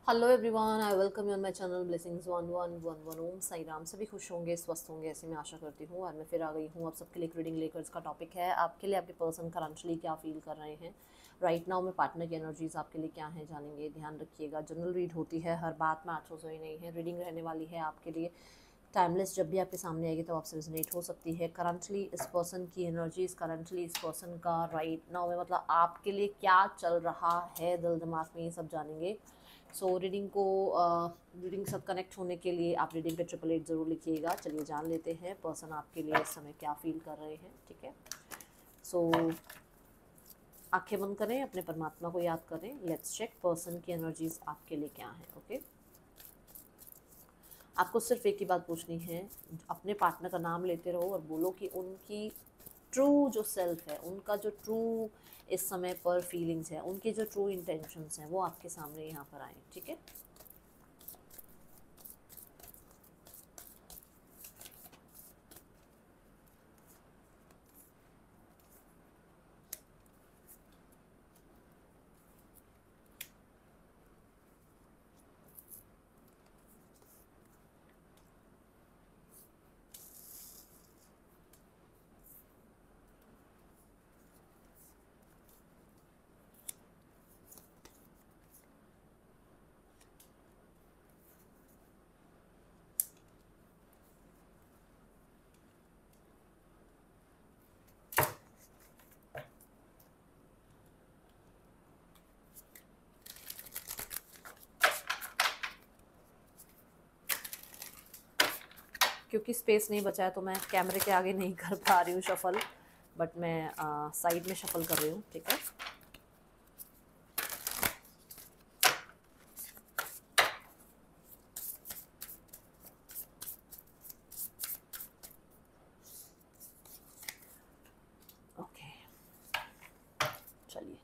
Hello everyone, I welcome you on my channel blessings 1111। ओम साई राम। सभी खुश होंगे, स्वस्थ होंगे, ऐसी मैं आशा करती हूँ। और मैं फिर आ गई हूँ आप सबके लिए रीडिंग लेकर। इसका टॉपिक है आपके लिए आपके पर्सन करंटली क्या फील कर रहे हैं राइट नाउ में। पार्टनर की एनर्जीज आपके लिए क्या है जानेंगे। ध्यान रखिएगा, जनरल रीड होती है, हर बात में 800 ही नहीं है। रीडिंग रहने वाली है आपके लिए टाइमलेस। जब भी आपके सामने आएगी तो आपसे रेजोनेट हो सकती है। करंटली इस पर्सन की एनर्जीज, करंटली इस पर्सन का राइट नाउ में मतलब आपके लिए क्या चल रहा है दिल दिमाग में, ये सब जानेंगे। सो रीडिंग सब कनेक्ट होने के लिए आप रीडिंग पे 888 ज़रूर लिखिएगा। चलिए जान लेते हैं पर्सन आपके लिए इस समय क्या फील कर रहे हैं। ठीक है, सो आंखें बंद करें, अपने परमात्मा को याद करें। लेट्स चेक पर्सन की एनर्जीज आपके लिए क्या है। ओके, आपको सिर्फ एक ही बात पूछनी है। अपने पार्टनर का नाम लेते रहो और बोलो कि उनकी ट्रू जो सेल्फ है, उनका जो ट्रू इस समय पर फीलिंग्स है, उनके जो ट्रू इंटेंशंस हैं वो आपके सामने यहाँ पर आए। ठीक है, क्योंकि स्पेस नहीं बचा है तो मैं कैमरे के आगे नहीं कर पा रही हूँ शफल, बट मैं साइड में शफल कर रही हूँ। ठीक है, ओके, चलिए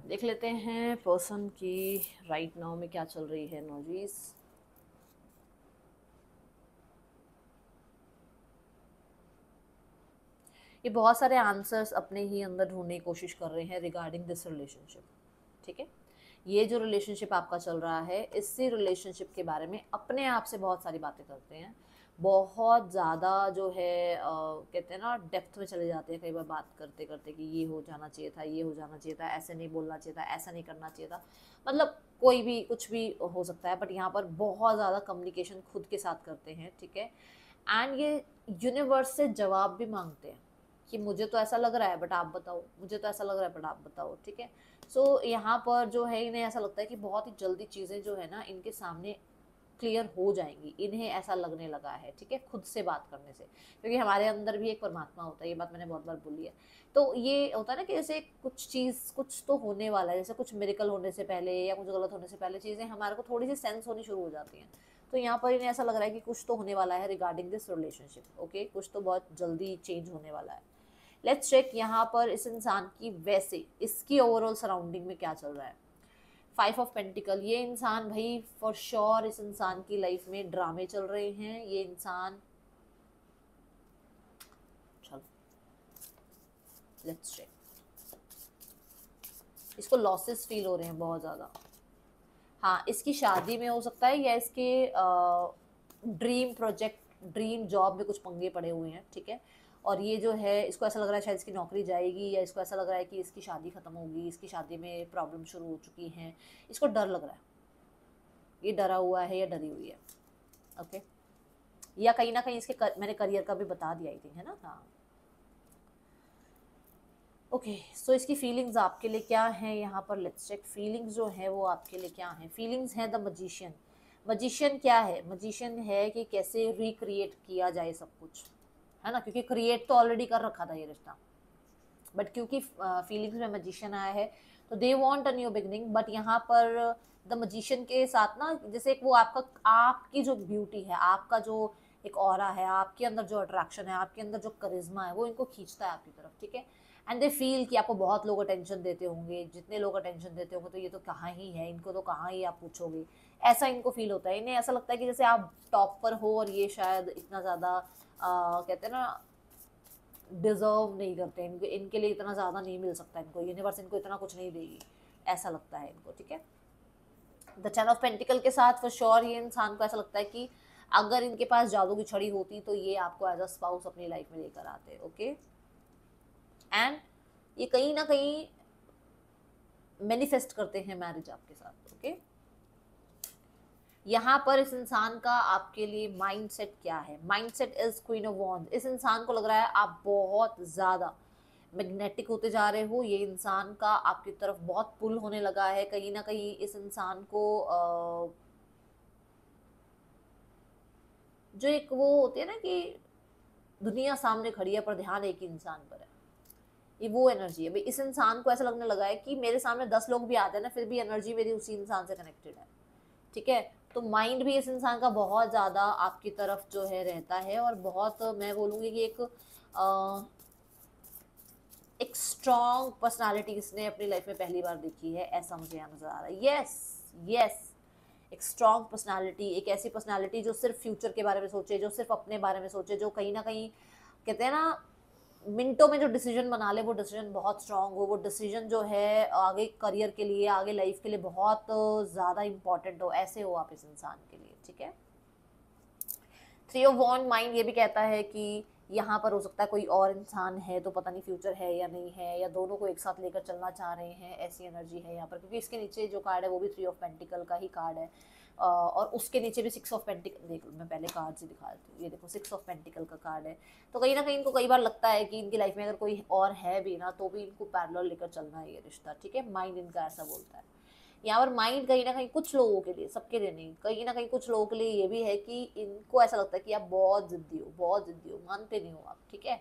देख लेते हैं पर्सन की राइट नाउ में क्या चल रही है एनर्जीज। ये बहुत सारे आंसर्स अपने ही अंदर ढूंढने की कोशिश कर रहे हैं रिगार्डिंग दिस रिलेशनशिप। ठीक है, ये जो रिलेशनशिप आपका चल रहा है, इसी रिलेशनशिप के बारे में अपने आप से बहुत सारी बातें करते हैं। बहुत ज़्यादा जो है कहते हैं ना, डेप्थ में चले जाते हैं कई बार बात करते करते कि ये हो जाना चाहिए था, ये हो जाना चाहिए था, ऐसे नहीं बोलना चाहिए था, ऐसा नहीं करना चाहिए था। मतलब कोई भी कुछ भी हो सकता है, बट यहाँ पर बहुत ज़्यादा कम्युनिकेशन खुद के साथ करते हैं। ठीक है, एंड ये यूनिवर्स से जवाब भी मांगते हैं कि मुझे तो ऐसा लग रहा है बट आप बताओ, मुझे तो ऐसा लग रहा है बट आप बताओ। ठीक है, सो यहाँ पर जो है इन्हें ऐसा लगता है कि बहुत ही जल्दी चीज़ें जो है ना इनके सामने क्लियर हो जाएंगी, इन्हें ऐसा लगने लगा है। ठीक है, खुद से बात करने से, क्योंकि हमारे अंदर भी एक परमात्मा होता है, ये बात मैंने बहुत बार बोली है। तो ये होता है ना कि जैसे कुछ चीज़ कुछ तो होने वाला है, जैसे कुछ मिरेकल होने से पहले या कुछ गलत होने से पहले चीज़ें हमारे को थोड़ी सी सेंस होनी शुरू हो जाती हैं। तो यहाँ पर इन्हें ऐसा लग रहा है कि कुछ तो होने वाला है रिगार्डिंग दिस रिलेशनशिप। ओके, कुछ तो बहुत जल्दी चेंज होने वाला है। लेट्स चेक यहाँ पर इस इंसान की वैसे इसकी ओवरऑल सराउंडिंग में क्या चल रहा है। 5 ऑफ पेंटिकल, ये इंसान भाई फॉर श्योर इस इंसान की लाइफ में ड्रामे चल रहे हैं। ये इंसान, चलो लेट्स चेक, इसको लॉसेस फील हो रहे हैं बहुत ज़्यादा। हाँ, इसकी शादी में हो सकता है या इसके ड्रीम प्रोजेक्ट, ड्रीम जॉब में कुछ पंगे पड़े हुए हैं। ठीक है, और ये जो है इसको ऐसा लग रहा है शायद इसकी नौकरी जाएगी, या इसको ऐसा लग रहा है कि इसकी शादी खत्म होगी, इसकी शादी में प्रॉब्लम शुरू हो चुकी हैं। इसको डर लग रहा है, ये डरा हुआ है या डरी हुई है। ओके, या कहीं ना कहीं इसके मैंने करियर का भी बता दिया आई थिंक, है ना। हाँ, ओके, सो इसकी फीलिंग्स आपके लिए क्या हैं यहाँ पर। लेट्स चेक फीलिंग्स जो है वो आपके लिए क्या हैं। फीलिंग्स हैं द मजिशियन। मजिशियन क्या है? मजिशियन है कि कैसे रिक्रिएट किया जाए सब कुछ, है ना, क्योंकि क्रिएट तो ऑलरेडी कर रखा था ये रिश्ता, बट क्योंकि फीलिंग्स में मजिशियन आया है तो they want a new beginning. But यहाँ पर द मजिशियन के साथ ना, जैसे एक वो आपका, आपकी जो ब्यूटी है, आपका जो एक ऑरा है, आपके अंदर जो अट्रैक्शन है, आपके अंदर जो करिश्मा है, वो इनको खींचता है आपकी तरफ। ठीक है, एंड दे फील कि आपको बहुत लोग अटेंशन देते होंगे, जितने लोग अटेंशन देते होंगे तो ये तो कहाँ ही है, इनको तो कहाँ ही आप पूछोगे, ऐसा इनको फील होता है। इन्हें ऐसा लगता है कि जैसे आप टॉप पर हो और ये शायद इतना ज़्यादा कहते हैं ना, डिजर्व नहीं करते, इनके इनके लिए इतना ज़्यादा नहीं मिल सकता, इनको यूनिवर्स इनको इतना कुछ नहीं देगी, ऐसा लगता है इनको। ठीक है, द 10 ऑफ पेंटिकल के साथ फॉर श्योर ये इंसान को ऐसा लगता है कि अगर इनके पास जादू की छड़ी होती तो ये आपको एज अ स्पाउस अपनी लाइफ में लेकर आते, ओके। एंड ये कहीं ना कहीं मैनिफेस्ट करते हैं मैरिज आपके साथ, ओके। यहाँ पर इस इंसान का आपके लिए माइंडसेट क्या है? Mindset is queen of wands. इस इंसान को लग रहा है आप बहुत ज्यादा मैग्नेटिक होते जा रहे हो, ये इंसान का आपकी तरफ बहुत पुल होने लगा है। कहीं ना कहीं इस इंसान को जो एक वो होती है ना कि दुनिया सामने खड़ी है पर ध्यान एक ही इंसान पर है, ये वो एनर्जी है भाई। इस इंसान को ऐसा लगने लगा है कि मेरे सामने 10 लोग भी आते हैं ना, फिर भी एनर्जी मेरी उसी इंसान से कनेक्टेड है, ठीक है। तो माइंड भी इस इंसान का बहुत ज़्यादा आपकी तरफ जो है रहता है, और बहुत मैं बोलूँगी कि एक स्ट्रॉन्ग पर्सनालिटी इसने अपनी लाइफ में पहली बार देखी है, ऐसा मुझे यहाँ नजर आ रहा है। यस यस, एक स्ट्रॉन्ग पर्सनालिटी, एक ऐसी पर्सनालिटी जो सिर्फ फ्यूचर के बारे में सोचे, जो सिर्फ अपने बारे में सोचे, जो कहीं ना कहीं कहते हैं ना मिनटों में जो डिसीजन बना ले वो डिसीजन बहुत स्ट्रांग हो, वो डिसीजन जो है आगे करियर के लिए, आगे लाइफ के लिए बहुत ज़्यादा इंपॉर्टेंट हो, ऐसे हो आप इस इंसान के लिए, ठीक है। 3 ऑफ वॉन्ड माइंड ये भी कहता है कि यहाँ पर हो सकता है कोई और इंसान है, तो पता नहीं फ्यूचर है या नहीं है, या दोनों को एक साथ लेकर चलना चाह रहे हैं, ऐसी एनर्जी है यहाँ पर। क्योंकि इसके नीचे जो कार्ड है वो भी 3 ऑफ पेंटिकल का ही कार्ड है, और उसके नीचे भी 6 ऑफ पेंटिकल। देखो मैं पहले कार्ड से दिखा देती हूँ, ये देखो 6 ऑफ पेंटिकल का कार्ड है। तो कहीं ना कहीं इनको कई बार लगता है कि इनकी लाइफ में अगर कोई और है भी ना, तो भी इनको पैरेलल लेकर चलना है ये रिश्ता, ठीक है। माइंड इनका ऐसा बोलता है यहाँ पर। माइंड कहीं ना कहीं कुछ लोगों के लिए, सबके लिए नहीं, कहीं ना कहीं कुछ लोगों के लिए ये भी है कि इनको ऐसा लगता है कि आप बहुत जिद्दी हो, बहुत जिद्दी हो, मानते नहीं हो आप, ठीक है।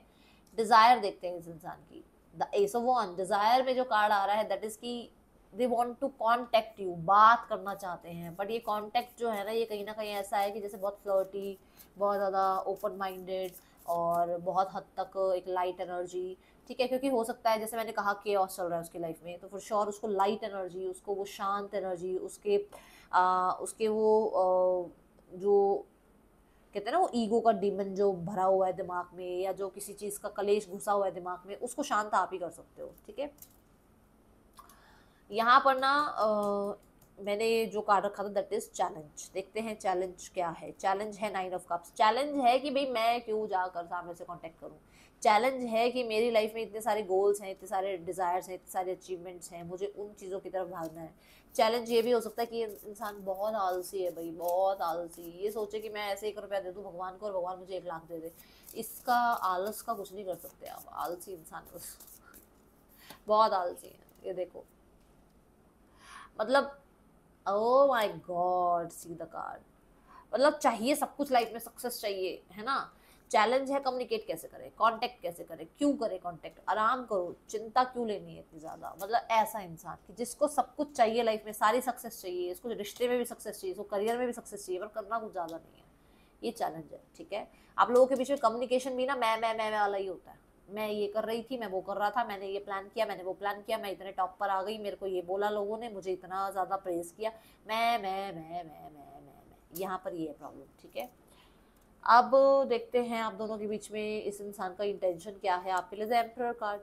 डिजायर देखते हैं इस इंसान की, the ace of wand. Desire में जो कार्ड आ रहा है दैट इज की they want to contact you, बात करना चाहते हैं, बट ये कॉन्टेक्ट जो है ना, ये कहीं ना कहीं ऐसा है कि जैसे बहुत फ्लर्टी, बहुत ज़्यादा ओपन माइंडेड, और बहुत हद तक एक लाइट एनर्जी, ठीक है। क्योंकि हो सकता है जैसे मैंने कहा केओस चल रहा है उसकी लाइफ में, तो फिर श्योर उसको लाइट एनर्जी, उसको वो शांत एनर्जी, उसके वो जो कहते हैं ना वो ईगो का डीमन जो भरा हुआ है दिमाग में, या जो किसी चीज़ का कलेश घुसा हुआ है दिमाग में, उसको शांत आप ही कर सकते हो, ठीक है। यहाँ पर ना मैंने जो कार्ड रखा था दैट इज चैलेंज। देखते हैं चैलेंज क्या है। चैलेंज है 9 ऑफ कप्स। चैलेंज है कि भाई मैं क्यों जाकर सामने से कांटेक्ट करूं। चैलेंज है कि मेरी लाइफ में इतने सारे गोल्स हैं, इतने सारे डिजायर्स हैं, इतने सारे अचीवमेंट्स हैं, मुझे उन चीज़ों की तरफ भागना है। चैलेंज ये भी हो सकता है कि इंसान बहुत आलसी है भाई, बहुत आलसी, ये सोचे कि मैं ऐसे 1 रुपया दे दूँ भगवान को और भगवान मुझे 1 लाख दे दे। इसका आलस का कुछ नहीं कर सकते आप, आलसी इंसान बस बहुत आलसी है। ये देखो मतलब oh my God, see the card. मतलब चाहिए सब कुछ लाइफ में, सक्सेस चाहिए, है ना। चैलेंज है कम्युनिकेट कैसे करें, कांटेक्ट कैसे करें, क्यों करें कांटेक्ट, आराम करो, चिंता क्यों लेनी है इतनी ज्यादा। मतलब ऐसा इंसान कि जिसको सब कुछ चाहिए लाइफ में, सारी सक्सेस चाहिए, इसको रिश्ते में भी सक्सेस चाहिए, इसको करियर में भी सक्सेस चाहिए, पर करना कुछ ज्यादा नहीं है। ये चैलेंज है, ठीक है। आप लोगों के बीच में कम्युनिकेशन भी ना मैं वाला ही होता है। मैं ये कर रही थी, मैं वो कर रहा था, मैंने ये प्लान किया, मैंने वो प्लान किया, मैं इतने टॉप पर आ गई, मेरे को ये बोला लोगों ने, मुझे इतना ज़्यादा प्रेज किया, मैं यहाँ पर ये है प्रॉब्लम, ठीक है। अब देखते हैं आप दोनों के बीच में इस इंसान का इंटेंशन क्या है आपके लिए। द एम्परर कार्ड,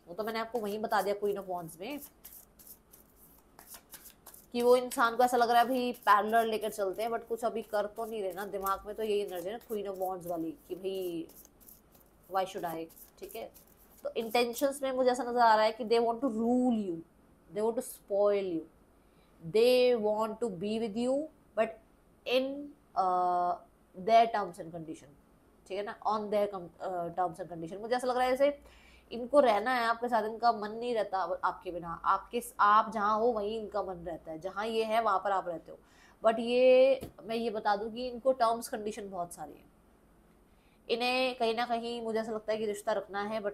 वो तो मैंने आपको वहीं बता दिया क्वीन ऑफ वॉन्ड्स में, कि वो इंसान को ऐसा लग रहा है भाई पैरेलल लेकर चलते हैं, बट कुछ अभी कर तो नहीं रहे ना। दिमाग में तो यही एनर्जी है ना क्वीन ऑफ वॉन्ड्स वाली, कि भाई वाई शुड आई, ठीक है। तो इंटेंशंस में मुझे ऐसा नजर आ रहा है कि they want to rule you, they want to spoil you, they want to be with you, but in their terms and condition, ठीक है ना, on their terms and condition. मुझे ऐसा लग रहा है जैसे इनको रहना है आपके साथ, इनका मन नहीं रहता आपके बिना। आप जहाँ हो वहीं इनका मन रहता है, जहाँ ये है वहाँ पर आप रहते हो। बट ये मैं ये बता दूं कि इनको टर्म्स कंडीशन बहुत सारी है। इन्हें कहीं ना कहीं मुझे ऐसा लगता है कि रिश्ता रखना है, बट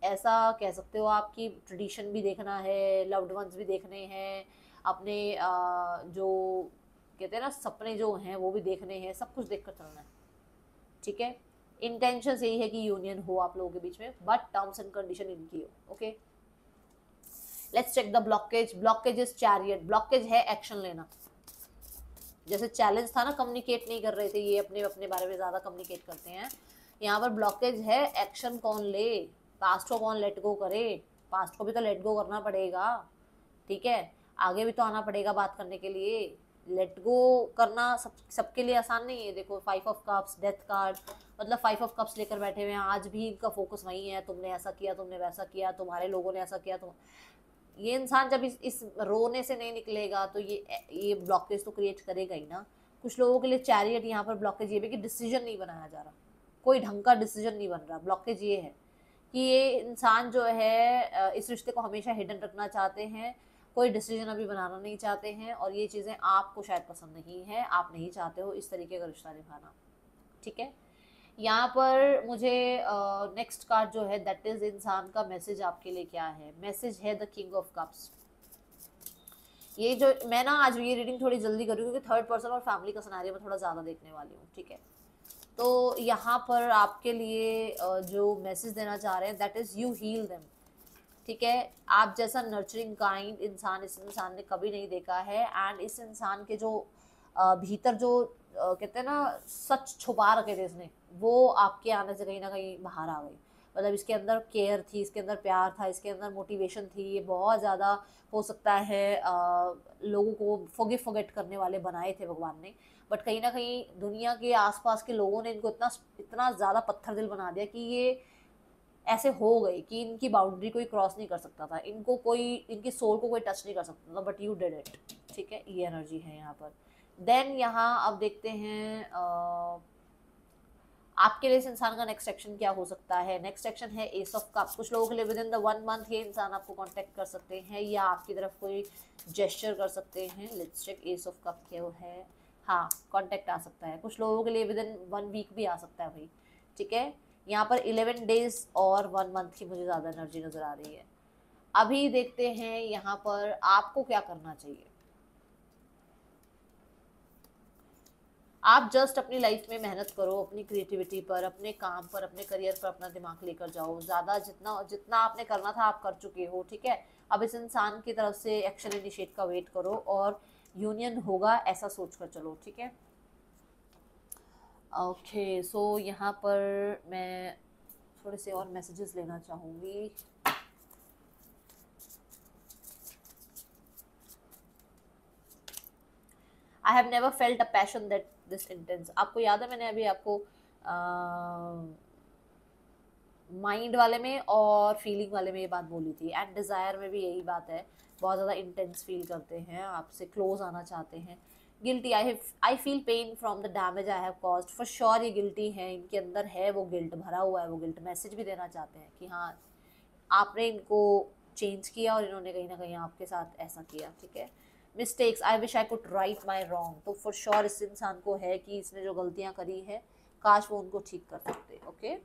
ऐसा कह सकते हो आप कि ट्रेडिशन भी देखना है, लव्ड वंस भी देखने हैं, अपने जो कहते हैं ना सपने जो हैं वो भी देखने हैं, सब कुछ देख कर चलना है, ठीक है। इंटेंशन यही है कि यूनियन हो आप लोगों के बीच में, बट टर्म्स एंड कंडीशन इनकी हो, okay. Let's check the blockage. Blockage is chariot. Blockage है एक्शन लेना। जैसे चैलेंज था ना, कम्युनिकेट नहीं कर रहे थे, ये अपने अपने बारे में ज्यादा कम्युनिकेट करते हैं। यहाँ पर ब्लॉकेज है एक्शन कौन ले, पास्ट को कौन लेट गो करे, पास्ट को भी तो लेट गो करना पड़ेगा, ठीक है। आगे भी तो आना पड़ेगा बात करने के लिए। लेट गो करना सबके लिए आसान नहीं है। देखो 5 ऑफ कप्स, डेथ कार्ड, मतलब 5 ऑफ कप्स लेकर बैठे हुए हैं, आज भी इनका फोकस वही है, तुमने ऐसा किया, तुमने वैसा किया, तुम्हारे लोगों ने ऐसा किया। तुम ये इंसान जब इस रोने से नहीं निकलेगा तो ये ब्लॉकेज तो क्रिएट करेगा ही ना। कुछ लोगों के लिए चैरियट यहाँ पर ब्लॉकेज ये भी कि डिसीजन नहीं बनाया जा रहा, कोई ढंग का डिसीजन नहीं बन रहा। ब्लॉकेज ये है कि ये इंसान जो है इस रिश्ते को हमेशा हिडन रखना चाहते हैं, कोई डिसीजन अभी बनाना नहीं चाहते हैं, और ये चीज़ें आपको शायद पसंद नहीं है, आप नहीं चाहते हो इस तरीके का रिश्ता निभाना। ठीक है, यहाँ पर मुझे नेक्स्ट कार्ड जो है दैट इज इंसान का मैसेज आपके लिए क्या है। मैसेज है द किंग ऑफ कप्स। ये जो मैं ना आज ये रीडिंग थोड़ी जल्दी कर रही हूँ क्योंकि थर्ड पर्सन और फैमिली का सिनेरियो में थोड़ा ज़्यादा देखने वाली हूँ। ठीक है, तो यहाँ पर आपके लिए जो मैसेज देना चाह रहे हैं that is you heal them. ठीक है, आप जैसा नर्चरिंग काइंड इंसान इस इंसान ने कभी नहीं देखा है, एंड इस इंसान के जो भीतर जो कहते हैं ना सच छुपा रखे थे इसने, वो आपके आने से कहीं ना कहीं बाहर आ गई। मतलब इसके अंदर केयर थी, इसके अंदर प्यार था, इसके अंदर मोटिवेशन थी। ये बहुत ज़्यादा हो सकता है लोगों को फॉरगेट करने वाले बनाए थे भगवान ने, बट कहीं ना कहीं दुनिया के आसपास के लोगों ने इनको इतना इतना ज़्यादा पत्थर दिल बना दिया कि ये ऐसे हो गए कि इनकी बाउंड्री कोई क्रॉस नहीं कर सकता था, इनको कोई, इनकी सोल को कोई टच नहीं कर सकता था, बट यू डिड इट। ठीक है, ये एनर्जी है यहाँ पर। देन यहाँ अब देखते हैं आपके लिए इस इंसान का नेक्स्ट एक्शन क्या हो सकता है। नेक्स्ट एक्शन है एस ऑफ कप्स। कुछ लोगों के लिए विद इन द 1 मंथ ये इंसान आपको कांटेक्ट कर सकते हैं या आपकी तरफ कोई जेस्चर कर सकते हैं। Let's check ace of cup क्या है। हाँ, कांटेक्ट आ सकता है। कुछ लोगों के लिए विद इन 1 वीक भी आ सकता है भाई। ठीक है, यहाँ पर 11 डेज और 1 मंथ की मुझे ज़्यादा एनर्जी नज़र आ रही है। अभी देखते हैं यहाँ पर आपको क्या करना चाहिए। आप जस्ट अपनी लाइफ में मेहनत करो, अपनी क्रिएटिविटी पर, अपने काम पर, अपने करियर पर अपना दिमाग लेकर जाओ। ज़्यादा जितना जितना आपने करना था आप कर चुके हो। ठीक है, अब इस इंसान की तरफ से एक्शन इनिशिएट का वेट करो और यूनियन होगा ऐसा सोच कर चलो। ठीक है, ओके। सो यहाँ पर मैं थोड़े से और मैसेजेस लेना चाहूँगी। I have never felt a passion that this intense. आपको याद है मैंने अभी आपको माइंड वाले में और फीलिंग वाले में ये बात बोली थी, एंड डिज़ायर में भी यही बात है। बहुत ज़्यादा इंटेंस फील करते हैं, आपसे क्लोज आना चाहते हैं। Guilty, I feel pain from the damage I have caused. For sure ये गिल्टी है, इनके अंदर है वो गिल्ट भरा हुआ है। वो गिल्ट मैसेज भी देना चाहते हैं कि हाँ आपने इनको चेंज किया और इन्होंने कहीं ना कहीं आपके साथ ऐसा किया। ठीक है, mistakes, I wish I could write my wrong. तो फॉर श्योर इस इंसान को है कि इसने जो गलतियाँ करी है काश वो उनको ठीक कर सकते। ओके,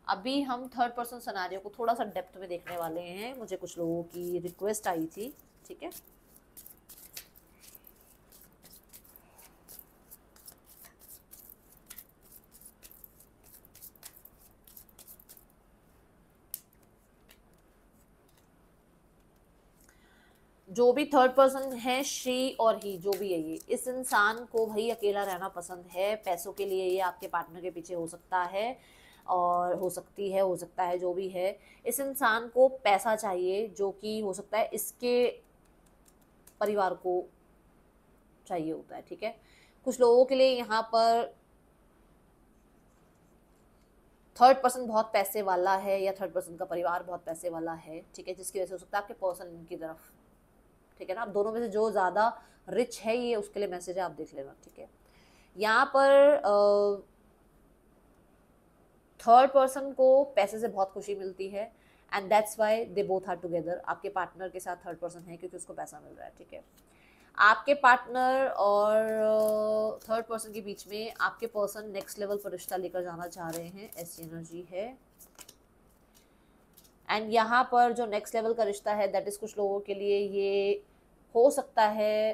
अभी हम थर्ड पर्सन सिनेरियो को थोड़ा सा डेप्थ में देखने वाले हैं। मुझे कुछ लोगों की रिक्वेस्ट आई थी। ठीक है, जो भी थर्ड पर्सन है, शी और ही, जो भी है ये, इस इंसान को भाई अकेला रहना पसंद है। पैसों के लिए ये आपके पार्टनर के पीछे हो सकता है और हो सकती है, हो सकता है जो भी है। इस इंसान को पैसा चाहिए जो कि हो सकता है इसके परिवार को चाहिए होता है। ठीक है, कुछ लोगों के लिए यहाँ पर थर्ड पर्सन बहुत पैसे वाला है या थर्ड पर्सन का परिवार बहुत पैसे वाला है। ठीक है, जिसकी वजह से हो सकता है आपके पर्सन इनकी तरफ, ठीक है ना, आप दोनों में से जो ज़्यादा रिच है ये उसके लिए मैसेज है, आप देख लेना। ठीक है, यहाँ पर थर्ड पर्सन को पैसे से बहुत खुशी मिलती है and that's why they both are together. आपके पार्टनर के साथ थर्ड पर्सन है क्योंकि उसको पैसा मिल रहा है। ठीक है, आपके पार्टनर और थर्ड पर्सन के बीच में आपके पर्सन नेक्स्ट लेवल पर रिश्ता लेकर जाना चाह रहे हैं, ऐसी एनर्जी है। एंड यहाँ पर जो नेक्स्ट लेवल का रिश्ता है दैट इज़ कुछ लोगों के लिए ये हो सकता है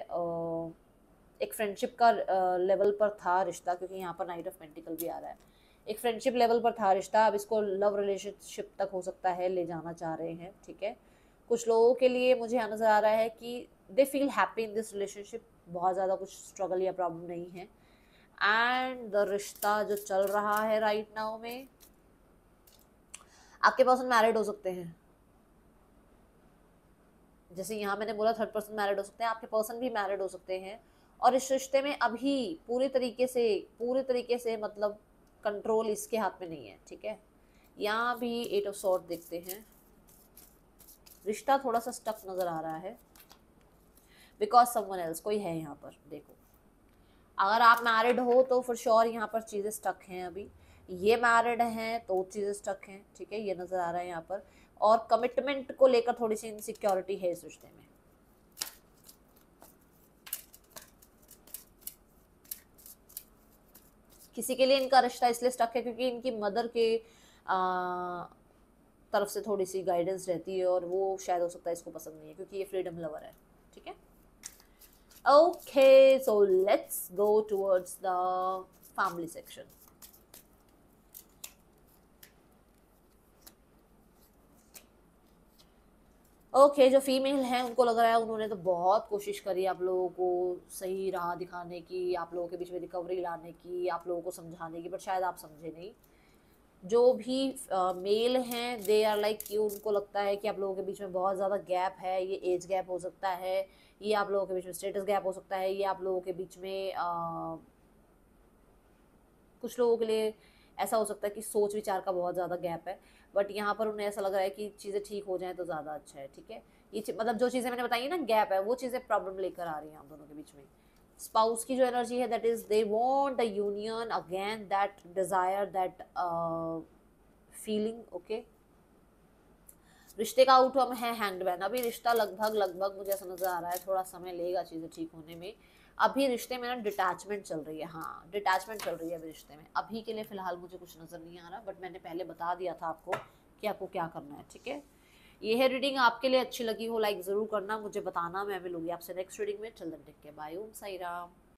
एक फ्रेंडशिप का लेवल पर था रिश्ता, क्योंकि यहाँ पर नाइट ऑफ पेंटिकल भी आ रहा है। एक फ्रेंडशिप लेवल पर था रिश्ता, अब इसको लव रिलेशनशिप तक हो सकता है ले जाना चाह रहे हैं। ठीक है, कुछ लोगों के लिए मुझे यहाँ नज़र आ रहा है कि they feel happy in this relationship, बहुत ज़्यादा कुछ स्ट्रगल या प्रॉब्लम नहीं है। एंड द रिश्ता जो चल रहा है राइट नाउ में, आपके पर्सन मैरिड हो सकते हैं। जैसे यहाँ मैंने बोला थर्ड पर्सन मैरिड हो सकते हैं, आपके पर्सन भी मैरिड हो सकते हैं, और इस रिश्ते में अभी पूरे तरीके से मतलब कंट्रोल इसके हाथ में नहीं है, ठीक है। यहाँ भी 8 ऑफ सॉर्ड देखते हैं, रिश्ता थोड़ा सा स्टक नजर आ रहा है बिकॉज समवन एल्स, कोई है यहाँ पर। देखो अगर आप मैरिड हो तो फॉर श्योर यहाँ पर चीज़ें स्टक हैं अभी, ये मैरिड हैं तो चीज़ें स्टक हैं, ठीक है, ये नज़र आ रहा है यहाँ पर। और कमिटमेंट को लेकर थोड़ी सी इनसिक्योरिटी है इस रिश्ते में। किसी के लिए इनका रिश्ता इसलिए स्टक है क्योंकि इनकी मदर के तरफ से थोड़ी सी गाइडेंस रहती है और वो शायद हो सकता है इसको पसंद नहीं है क्योंकि ये फ्रीडम लवर है, ठीक है। Okay, so let's go towards the family section. Okay, जो फीमेल हैं उनको लग रहा है उन्होंने तो बहुत कोशिश करी आप लोगों को सही राह दिखाने की, आप लोगों के बीच में रिकवरी लाने की, आप लोगों को समझाने की, बट शायद आप समझे नहीं। जो भी मेल हैं दे आर लाइक कि उनको लगता है कि आप लोगों के बीच में बहुत ज़्यादा गैप है, ये एज गैप हो सकता है, ये आप लोगों के बीच में स्टेटस गैप हो सकता है, ये आप लोगों के बीच में कुछ लोगों के लिए ऐसा हो सकता है कि सोच विचार का बहुत ज़्यादा गैप है, बट यहाँ पर उन्हें ऐसा लग रहा है कि चीज़ें ठीक हो जाएं तो ज़्यादा अच्छा है, ठीक है। ये मतलब जो चीज़ें मैंने बताई ना गैप है, वो चीज़ें प्रॉब्लम लेकर आ रही हैं आप दोनों के बीच में। स्पाउस की जो एनर्जी है that is they want the union again, that desire, that feeling, okay. रिश्ते का आउटकम है हैंगमैन। अभी रिश्ता लगभग मुझे ऐसा नजर आ रहा है थोड़ा समय लेगा चीजें ठीक होने में। अभी रिश्ते में ना डिटैचमेंट चल रही है, हाँ डिटैचमेंट चल रही है अभी रिश्ते में। अभी के लिए फिलहाल मुझे कुछ नजर नहीं आ रहा, बट मैंने पहले बता दिया था आपको कि आपको क्या करना है, ठीक है। ये है रीडिंग, आपके लिए अच्छी लगी हो लाइक जरूर करना, मुझे बताना, मैं मिलूंगी आपसे नेक्स्ट रीडिंग में। चल टेक केयर, बाय, ओम साई राम।